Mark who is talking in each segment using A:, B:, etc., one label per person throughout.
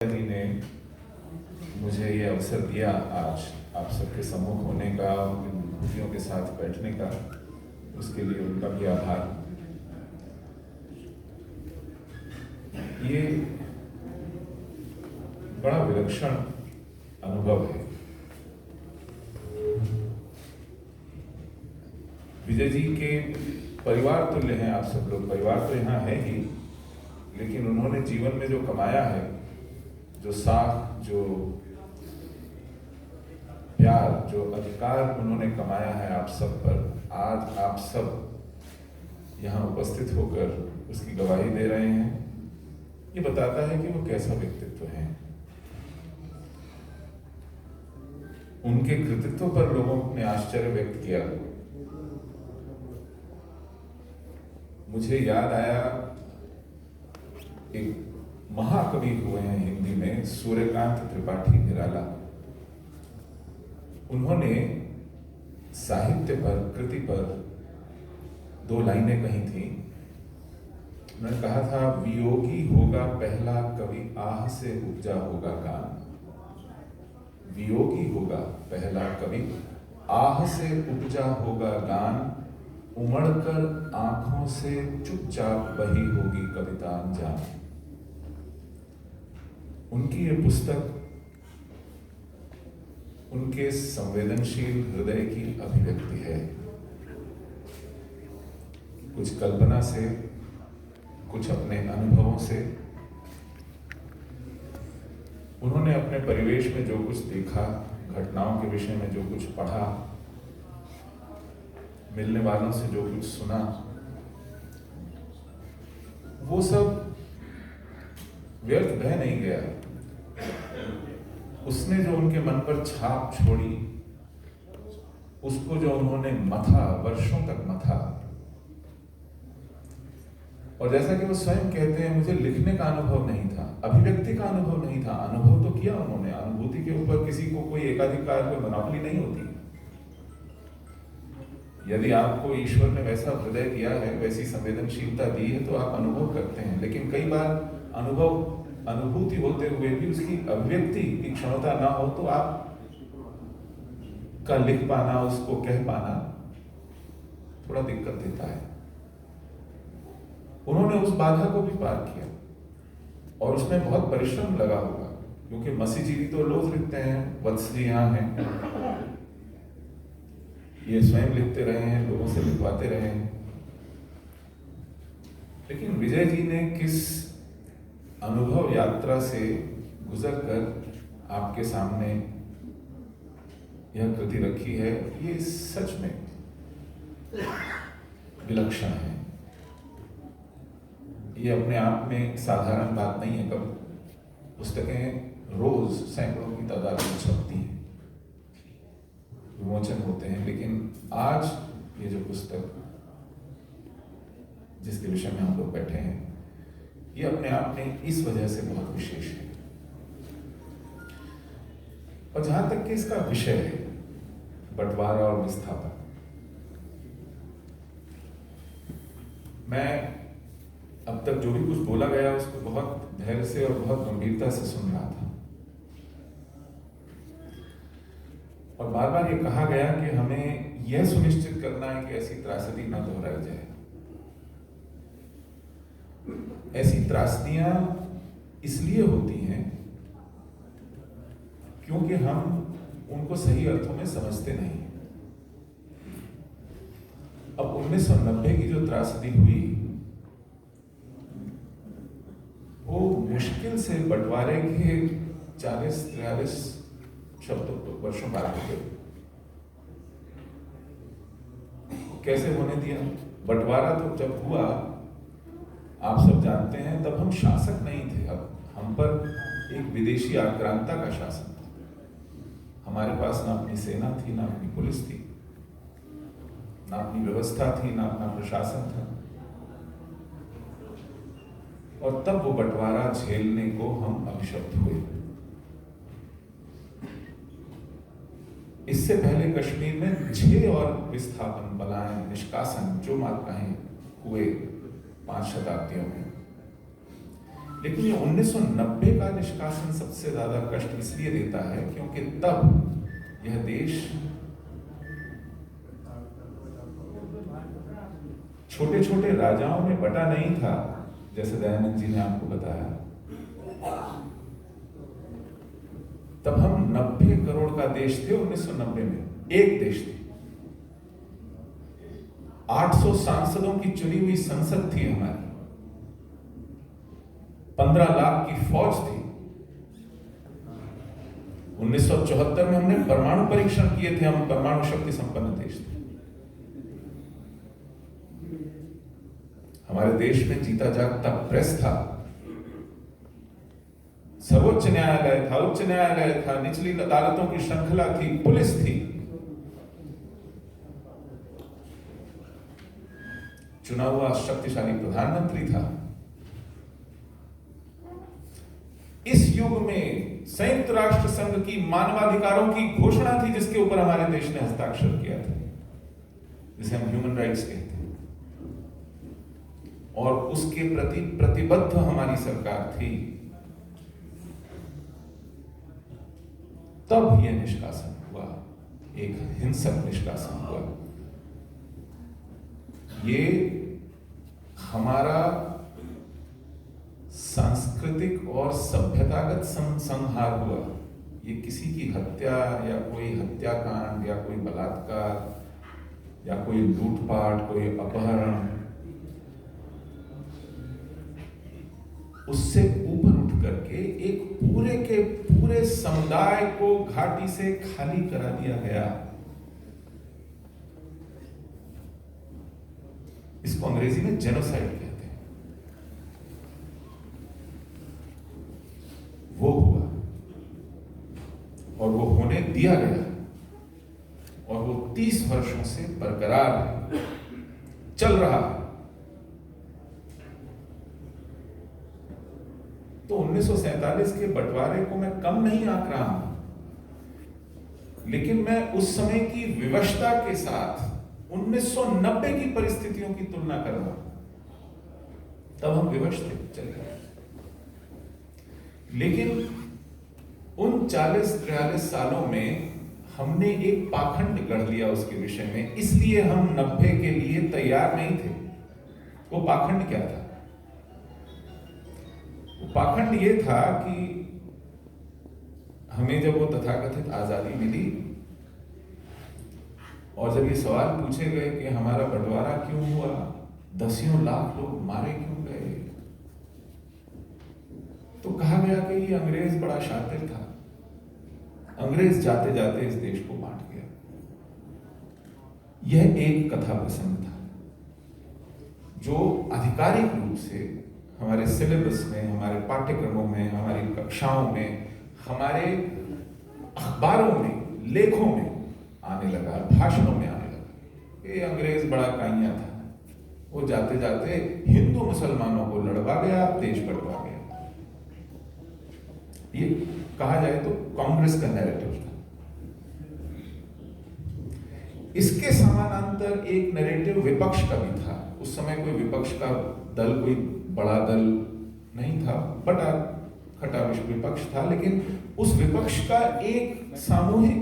A: जी ने मुझे ये अवसर दिया आज आप सबके सम्मुख होने का, उनकी विभूतियों के साथ बैठने का, उसके लिए उनका भी आभार। ये बड़ा विलक्षण अनुभव है। विजय जी के परिवार तुल्य हैं आप सब लोग। परिवार तो यहाँ है ही, लेकिन उन्होंने जीवन में जो कमाया है, जो साख, जो प्यार, जो अधिकार उन्होंने कमाया है आप सब पर, आज आप सब यहाँ उपस्थित होकर उसकी गवाही दे रहे हैं। ये बताता है कि वो कैसा व्यक्तित्व है। उनके कृतित्व पर लोगों ने आश्चर्य व्यक्त किया। मुझे याद आया, एक महाकवि हुए हैं हिंदी में, सूर्यकांत त्रिपाठी निराला। उन्होंने साहित्य पर, कृति पर दो लाइनें कही थी। उन्होंने कहा था, वियोगी होगा पहला कवि, आह से उपजा होगा गान। वियोगी होगा पहला कवि, आह से उपजा होगा गान। उमड़कर आंखों से चुपचाप बही होगी कविता अनजान। उनकी ये पुस्तक उनके संवेदनशील हृदय की अभिव्यक्ति है। कुछ कल्पना से, कुछ अपने अनुभवों से, उन्होंने अपने परिवेश में जो कुछ देखा, घटनाओं के विषय में जो कुछ पढ़ा, मिलने वालों से जो कुछ सुना, वो सब व्यर्थ बह नहीं गया। उसने जो उनके मन पर छाप छोड़ी, उसको जो उन्होंने मथा, वर्षों तक मथा। और जैसा कि वो स्वयं कहते हैं, मुझे लिखने का अनुभव नहीं था, अभिव्यक्ति का अनुभव नहीं था। अनुभव तो किया उन्होंने। अनुभूति के ऊपर किसी को कोई एकाधिकार, कोई मोनोपोली नहीं होती। यदि आपको ईश्वर ने वैसा हृदय दिया है, वैसी संवेदनशीलता दी है, तो आप अनुभव करते हैं। लेकिन कई बार अनुभूति होते हुए भी उसकी अभिव्यक्ति की क्षमता ना हो, तो आप का लिख पाना, उसको कह पाना थोड़ा दिक्कत देता है। उन्होंने उस बाधा को भी पार किया और उसमें बहुत परिश्रम लगा होगा, क्योंकि मसीह जी तो रोज लिखते हैं, वत्स जी यहाँ हैं, ये स्वयं लिखते रहे हैं, लोगों से लिखवाते रहे हैं। लेकिन विजय जी ने किस अनुभव यात्रा से गुजरकर आपके सामने यह कृति रखी है, ये सच में विलक्षण है। ये अपने आप में साधारण बात नहीं है। कब पुस्तकें रोज सैकड़ों की तादाद में छपती हैं, विमोचन होते हैं, लेकिन आज ये जो पुस्तक जिसके विषय में हम लोग बैठे हैं, ये अपने आप में इस वजह से बहुत विशेष है। और जहां तक कि इसका विषय है, बंटवारा और विस्थापन, मैं अब तक जो भी कुछ बोला गया उसको बहुत धैर्य से और बहुत गंभीरता से सुन रहा था। और बार बार ये कहा गया कि हमें यह सुनिश्चित करना है कि ऐसी त्रासदी न दोहराई जाए। ऐसी त्रासदियां इसलिए होती हैं क्योंकि हम उनको सही अर्थों में समझते नहीं। अब 1990 की जो त्रासदी हुई, वो मुश्किल से बंटवारे के 40-43 वर्षों बाद हो गए। कैसे होने दिया? बंटवारा तो जब हुआ, आप सब जानते हैं, तब हम शासक नहीं थे। अब हम पर एक विदेशी आक्रांता का शासन था। हमारे पास ना अपनी सेना थी, ना अपनी पुलिस थी, ना अपनी व्यवस्था थी, ना अपना प्रशासन था। और तब वो बंटवारा झेलने को हम अभिशप्त हुए। इससे पहले कश्मीर में 6 और विस्थापन, बलायन, निष्कासन, जो मात कहें, हुए 5 शताब्दियों में। लेकिन ये 1990 का निष्कासन सबसे ज्यादा कष्ट इसलिए देता है क्योंकि तब यह देश छोटे छोटे राजाओं में बटा नहीं था, जैसे दयानंद जी ने आपको बताया। तब हम 90 करोड़ का देश थे 1990 में, एक देश थे। 800 सांसदों की चुनी हुई संसद थी हमारी, 15 लाख की फौज थी। 1974 में हमने परमाणु परीक्षण किए थे, हम परमाणु शक्ति संपन्न देश थे। हमारे देश में जीता जागता प्रेस था, सर्वोच्च न्यायालय था, उच्च न्यायालय था, निचली अदालतों की श्रृंखला थी, पुलिस थी, चुना हुआ शक्तिशाली प्रधानमंत्री था। इस युग में संयुक्त राष्ट्र संघ की मानवाधिकारों की घोषणा थी, जिसके ऊपर हमारे देश ने हस्ताक्षर किया था, जिसे हम ह्यूमन राइट्स कहते हैं, और उसके प्रति प्रतिबद्ध हमारी सरकार थी। तब यह निष्कासन हुआ, एक हिंसक निष्कासन हुआ। ये हमारा सांस्कृतिक और सभ्यतागत संहार हुआ। ये किसी की हत्या या कोई हत्याकांड या कोई बलात्कार या कोई लूटपाट, कोई अपहरण, उससे ऊपर उठ करके एक पूरे के पूरे समुदाय को घाटी से खाली करा दिया गया। इसको अंग्रेजी में जेनोसाइड कहते हैं। वो हुआ और वो होने दिया गया, और वो 30 वर्षों से बरकरार है, चल रहा है। तो 1947 के बंटवारे को मैं कम नहीं आंक रहा हूं, लेकिन मैं उस समय की विवशता के साथ 1990 की परिस्थितियों की तुलना कर रहा हूं। तब हम विवश थे, चल गए। लेकिन उन 40-43 सालों में हमने एक पाखंड गढ़ लिया उसके विषय में, इसलिए हम 90 के लिए तैयार नहीं थे। वो पाखंड क्या था? पाखंड ये था कि हमें जब वो तथाकथित आजादी मिली और जब ये सवाल पूछे गए कि हमारा बंटवारा क्यों हुआ, दसियों लाख लोग मारे क्यों गए, तो कहा गया कि ये अंग्रेज बड़ा शातिर था, अंग्रेज जाते जाते इस देश को बांट गया। यह एक कथा प्रसंग था जो आधिकारिक रूप से हमारे सिलेबस में, हमारे पाठ्यक्रमों में, हमारी कक्षाओं में, हमारे अखबारों में, लेखों में आने लगा, भाषणों में आने लगा। ये अंग्रेज बड़ा काइया था, वो जाते जाते हिंदू मुसलमानों को लड़वा गया, देश बंटवा गया। ये कहा जाए तो कांग्रेस का नैरेटिव था। इसके समानांतर एक नैरेटिव विपक्ष का भी था। उस समय कोई विपक्ष का दल कोई बड़ा दल नहीं था, बटा खटा विपक्ष था, लेकिन उस विपक्ष का एक सामूहिक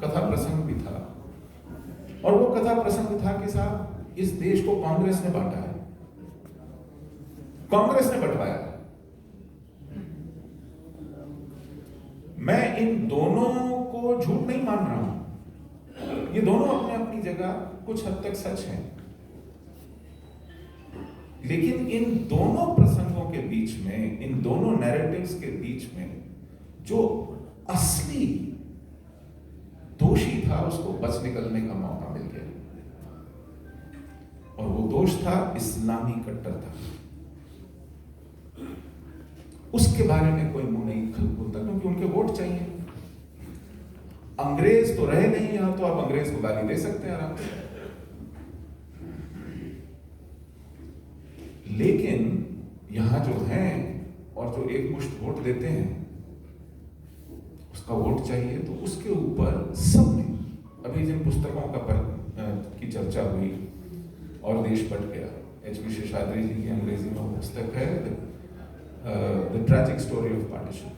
A: कथा प्रसंग भी था। और वो कथा प्रसंग था कि साहब, इस देश को कांग्रेस ने बांटा है, कांग्रेस ने बंटवाया। मैं इन दोनों को झूठ नहीं मान रहा हूं, ये दोनों अपने अपनी जगह कुछ हद तक सच है, लेकिन इन दोनों प्रसंगों के बीच में, इन दोनों नैरेटिव्स के बीच में जो असली दोषी था, उसको बच निकलने का मौका मिल गया, और वो दोष था इस्लामी कट्टरता। उसके बारे में कोई मुंह नहीं खोलता, क्योंकि उनके वोट चाहिए। अंग्रेज तो रहे नहीं यहां, तो आप अंग्रेज को गाली दे सकते हैं आराम से, लेकिन यहां जो हैं और जो एक मुश्त वोट देते हैं, उसका वोट चाहिए। तो उसके ऊपर सबने, अभी जिन पुस्तकों की चर्चा हुई और देश बट गया, एच.वी. शेषाद्री जी की अंग्रेजी में पुस्तक है the tragic story of partition.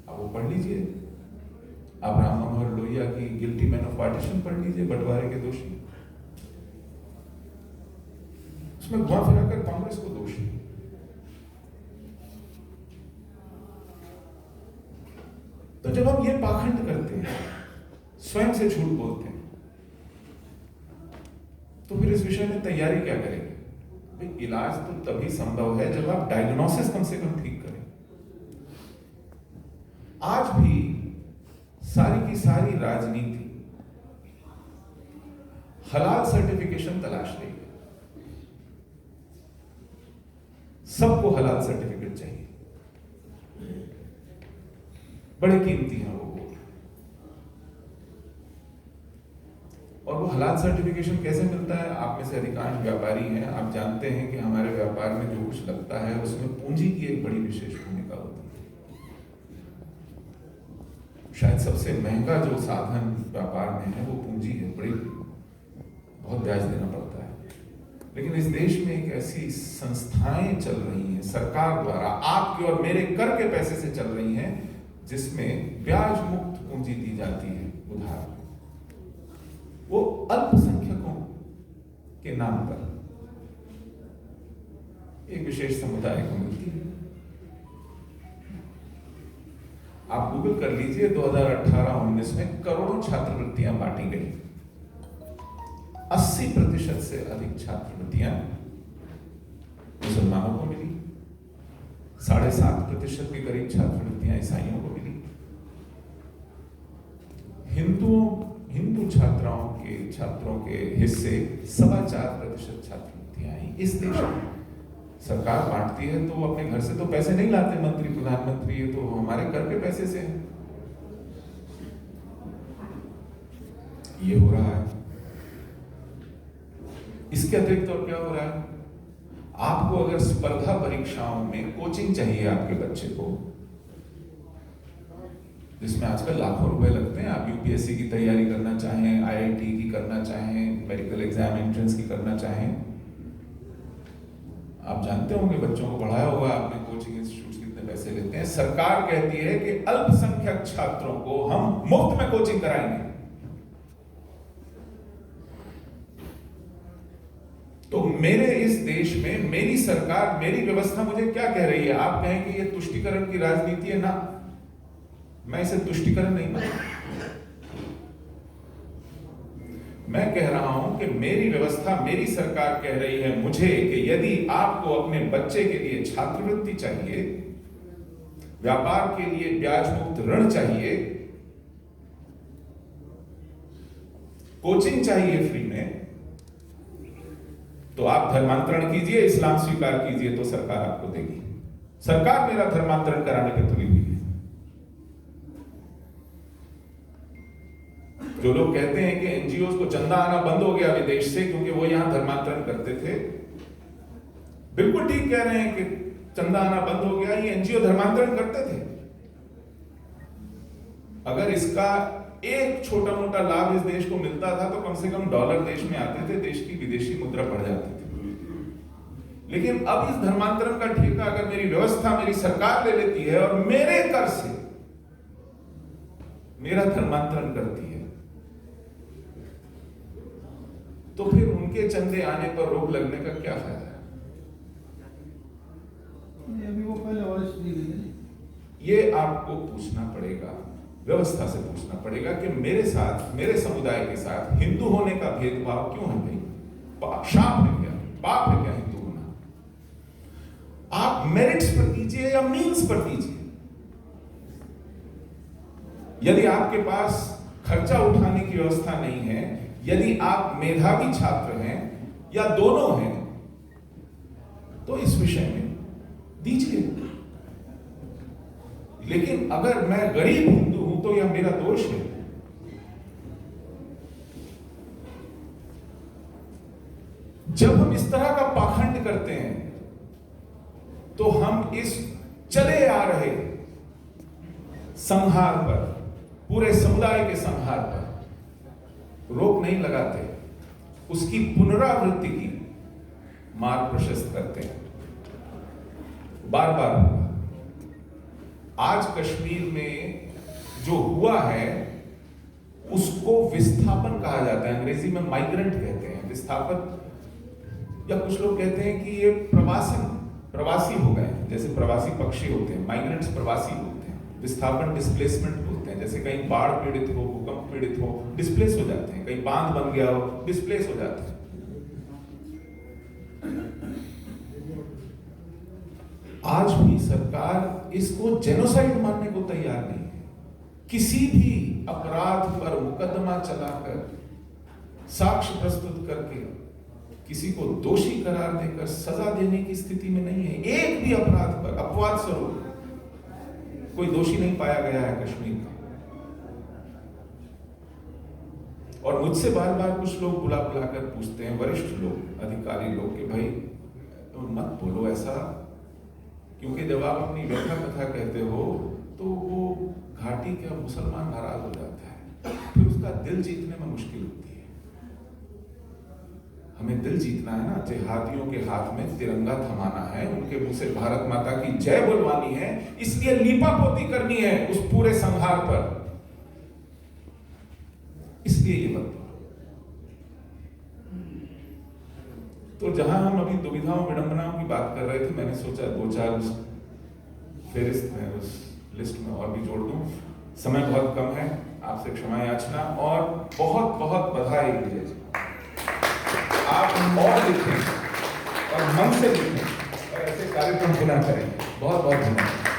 A: आप वो पढ़ लीजिए, आप राम मनोहर लोहिया की गिल्टी मैन ऑफ पार्टीशन पढ़ लीजिए, बंटवारे के दोषी। उसमें घुमा फिराकर कांग्रेस को दोषी। तो जब हम ये पाखंड करते हैं, स्वयं से झूठ बोलते हैं, तो फिर इस विषय में तैयारी क्या करेंगे? भाई इलाज तो तभी संभव है जब आप डायग्नोसिस कम से कम ठीक करें। आज भी सारी की सारी राजनीति हलाल सर्टिफिकेशन तलाश रही है। सबको हलाल सर्टिफिकेट चाहिए, बड़े कीमती हैं वो। और वो हलाल सर्टिफिकेशन कैसे मिलता है? आप में से अधिकांश व्यापारी हैं, आप जानते हैं कि हमारे व्यापार में जो कुछ लगता है उसमें पूंजी की एक बड़ी विशेष भूमिका होती है। शायद सबसे महंगा जो साधन व्यापार में है वो पूंजी है, बड़ी बहुत ब्याज देना पड़ता है। लेकिन इस देश में एक ऐसी संस्थाएं चल रही हैं सरकार द्वारा, आपके और मेरे कर के पैसे से चल रही हैं, जिसमें ब्याज मुक्त पूंजी दी जाती है उधार। वो अल्पसंख्यकों के नाम पर एक विशेष समुदाय को मिलती है। आप गूगल कर लीजिए, 2018-19 में करोड़ों छात्रवृत्तियां बांटी गई। 80% से अधिक छात्रवृत्तियां मुसलमानों को मिली, 7.5% के करीब छात्रवृत्तियां ईसाइयों को मिली। हिंदू छात्रों के हिस्से 4.25% छात्रवृत्तियां आई। इस देश में सरकार बांटती है तो वो अपने घर से तो पैसे नहीं लाते, मंत्री प्रधानमंत्री, ये तो हमारे कर के पैसे से है। ये हो रहा है। इसके अतिरिक्त और क्या हो रहा है? आपको अगर स्पर्धा परीक्षाओं में कोचिंग चाहिए आपके बच्चे को, जिसमें आजकल लाखों रुपए लगते हैं, आप यूपीएससी की तैयारी करना चाहें, आईआईटी की करना चाहें, मेडिकल एग्जाम एंट्रेंस की करना चाहें, आप जानते होंगे, बच्चों को पढ़ाया होगा आपने, कोचिंग इंस्टीट्यूट कितने पैसे लेते हैं। सरकार कहती है कि अल्पसंख्यक छात्रों को हम मुफ्त में कोचिंग कराएंगे। तो मेरे इस देश में मेरी सरकार, मेरी व्यवस्था मुझे क्या कह रही है? आप कहें कि ये तुष्टीकरण की राजनीति है ना, मैं इसे तुष्टीकरण नहीं मानता। मैं कह रहा हूं कि मेरी व्यवस्था, मेरी सरकार कह रही है मुझे कि यदि आपको अपने बच्चे के लिए छात्रवृत्ति चाहिए, व्यापार के लिए ब्याज मुक्त ऋण चाहिए, कोचिंग चाहिए फ्री में, तो आप धर्मांतरण कीजिए, इस्लाम स्वीकार कीजिए, तो सरकार आपको देगी। सरकार मेरा धर्मांतरण कराने पर तुली हुई है। जो लोग कहते हैं कि एनजीओ को चंदा आना बंद हो गया विदेश से क्योंकि वो यहां धर्मांतरण करते थे, बिल्कुल ठीक कह रहे हैं कि चंदा आना बंद हो गया। ये एनजीओ धर्मांतरण करते थे। अगर इसका एक छोटा मोटा लाभ इस देश को मिलता था तो कम से कम डॉलर देश में आते थे, देश की विदेशी मुद्रा बढ़ जाती थी। लेकिन अब इस धर्मांतरण का ठेका अगर मेरी व्यवस्था, मेरी सरकार ले लेती है और मेरे कर से मेरा धर्मांतरण करती है, तो फिर उनके चंदे आने पर रोक लगने का क्या फायदा है?
B: अभी वो पहले और
A: ये आपको पूछना पड़ेगा, व्यवस्था से पूछना पड़ेगा कि मेरे साथ, मेरे समुदाय के साथ हिंदू होने का भेदभाव क्यों है? भाई शाप है क्या, पाप है क्या हिंदू होना? आप मेरिट्स पर कीजिए या मीन्स पर कीजिए। यदि आपके पास खर्चा उठाने की व्यवस्था नहीं है, यदि आप मेधावी छात्र हैं या दोनों हैं, तो इस विषय में दीजिए। लेकिन अगर मैं गरीब हिंदू हूं तो यह मेरा दोष है। जब हम इस तरह का पाखंड करते हैं तो हम इस चले आ रहे संहार पर, पूरे समुदाय के संहार पर रोक नहीं लगाते, उसकी पुनरावृत्ति की मार्ग प्रशस्त करते हैं। बार बार हुआ। आज कश्मीर में जो हुआ है उसको विस्थापन कहा जाता है, अंग्रेजी में माइग्रेंट कहते हैं, विस्थापन, या कुछ लोग कहते हैं कि ये प्रवासी हो गए, जैसे प्रवासी पक्षी होते हैं, माइग्रेंट्स प्रवासी होते हैं, विस्थापन डिस्प्लेसमेंट होते हैं, जैसे कहीं बाढ़ पीड़ित हो, भूकंप पीड़ित हो, डिस्प्लेस हो जाते हैं, कहीं बांध बन गया हो, डिस्प्लेस हो जाते हैं। आज भी सरकार इसको जेनोसाइड मानने को तैयार नहीं है। किसी भी अपराध पर मुकदमा चलाकर, साक्ष्य प्रस्तुत करके किसी को दोषी करार देकर सजा देने की स्थिति में नहीं है। एक भी अपराध पर अपवाद स्वरूप कोई दोषी नहीं पाया गया है कश्मीर का। और मुझसे बार बार कुछ लोग बुला कर पूछते हैं, वरिष्ठ लोग, अधिकारी लोग, कि भाई तो मत बोलो ऐसा, क्योंकि जब आप अपनी व्यथा कथा कहते हो तो वो घाटी का मुसलमान नाराज हो जाता है, फिर उसका दिल जीतने में मुश्किल होती है। हमें दिल जीतना है ना, जिहादियों के हाथ में तिरंगा थमाना है, उनके मुंह से भारत माता की जय बुलवानी है, इसलिए लीपापोती करनी है उस पूरे संहार पर, इसलिए ये बात। तो जहां हम अभी दुविधाओं विडंबनाओं की बात कर रहे थे, मैंने सोचा 2-4 उस फेरिस्त में, उस लिस्ट में और भी जोड़ दूं। समय बहुत कम है, आपसे क्षमा याचना, और बहुत बहुत बधाई विजय जी। आप और लिखें और मन से लिखें और ऐसे कार्यक्रम पुनः करें। बहुत बहुत धन्यवाद।